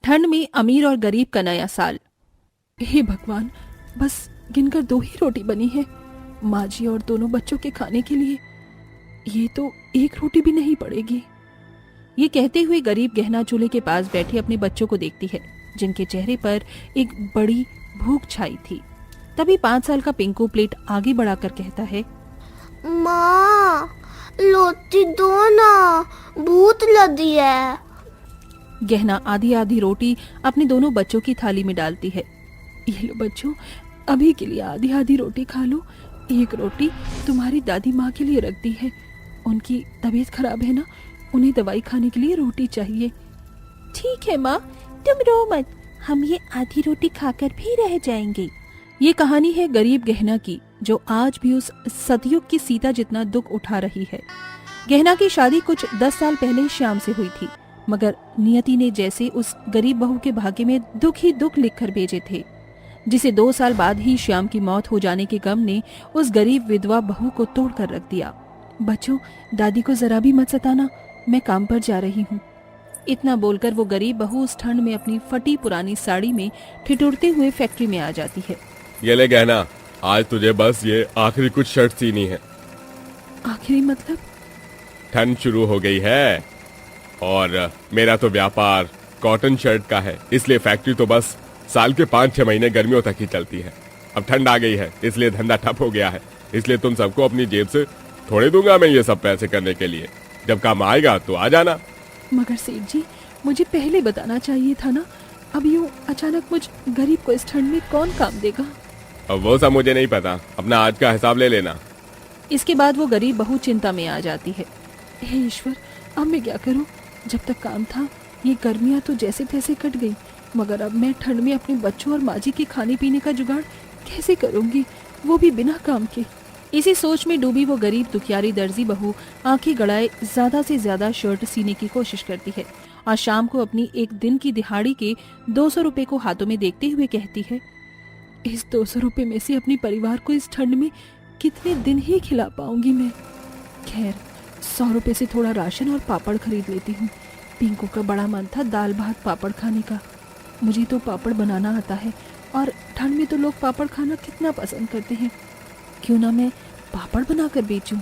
ठंड में अमीर और गरीब का नया साल। हे भगवान, बस गिनकर 2 ही रोटी बनी है माँ जी और दोनों बच्चों के खाने के लिए। ये तो 1 रोटी भी नहीं पड़ेगी। ये कहते हुए गरीब गहना चूल्हे के पास बैठे अपने बच्चों को देखती है, जिनके चेहरे पर एक बड़ी भूख छाई थी। तभी 5 साल का पिंकू प्लेट आगे बढ़ाकर कहता है, माँ रोटी दो ना, भूख लगी है। गहना आधी आधी रोटी अपने दोनों बच्चों की थाली में डालती है। ये लो बच्चों, अभी के लिए आधी आधी रोटी खा लो। 1 रोटी तुम्हारी दादी माँ के लिए रख दी है, उनकी तबीयत खराब है ना, उन्हें दवाई खाने के लिए रोटी चाहिए। ठीक है माँ, तुम रो मत, हम ये आधी रोटी खाकर भी रह जाएंगे। ये कहानी है गरीब गहना की, जो आज भी उस सतयुग की सीता जितना दुख उठा रही है। गहना की शादी कुछ 10 साल पहले श्याम से हुई थी, मगर नियति ने जैसे उस गरीब बहू के भाग्य में दुख ही दुख लिखकर भेजे थे, जिसे 2 साल बाद ही श्याम की मौत हो जाने के गम ने उस गरीब विधवा बहू को तोड़ कर रख दिया। बच्चों, दादी को जरा भी मत सताना, मैं काम पर जा रही हूँ। इतना बोलकर वो गरीब बहू उस ठंड में अपनी फटी पुरानी साड़ी में ठिठुरते हुए फैक्ट्री में आ जाती है। ये ले गहना, आज तुझे बस ये आखिरी कुछ शर्ट सीनी है। आखिरी मतलब? ठंड शुरू हो गई है और मेरा तो व्यापार कॉटन शर्ट का है, इसलिए फैक्ट्री तो बस साल के 5-6 महीने गर्मियों तक ही चलती है। अब ठंड आ गई है, इसलिए धंधा ठप हो गया है, इसलिए तुम सबको अपनी जेब से थोड़े दूंगा मैं ये सब पैसे करने के लिए। जब काम आएगा तो आ जाना। मगर सेठ जी, मुझे पहले बताना चाहिए था ना, अब यूं अचानक मुझ गरीब को इस ठंड में कौन काम देगा? अब वो सब मुझे नहीं पता, अपना आज का हिसाब ले लेना। इसके बाद वो गरीब बहू चिंता में आ जाती है। हे ईश्वर, अब मैं क्या करूं? जब तक काम था ये गर्मियां तो जैसे तैसे कट गई, मगर अब मैं ठंड में अपने बच्चों और माँ जी के खाने पीने का जुगाड़ कैसे करूंगी, वो भी बिना काम के। इसी सोच में डूबी वो गरीब दुखियारी दर्जी बहू आंखें गड़ाए ज्यादा से ज्यादा शर्ट सीने की कोशिश करती है और शाम को अपनी एक दिन की दिहाड़ी के 200 रुपए को हाथों में देखते हुए कहती है, इस 200 रुपए में से अपने परिवार को इस ठंड में कितने दिन ही खिला पाऊंगी मैं। खैर, 100 रुपए से थोड़ा राशन और पापड़ खरीद लेती हूँ। पिंकू का बड़ा मन था दाल भात पापड़ खाने का। मुझे तो पापड़ बनाना आता है और ठंड में तो लोग पापड़ खाना कितना पसंद करते हैं। क्यों ना मैं पापड़ बनाकर बेचूं।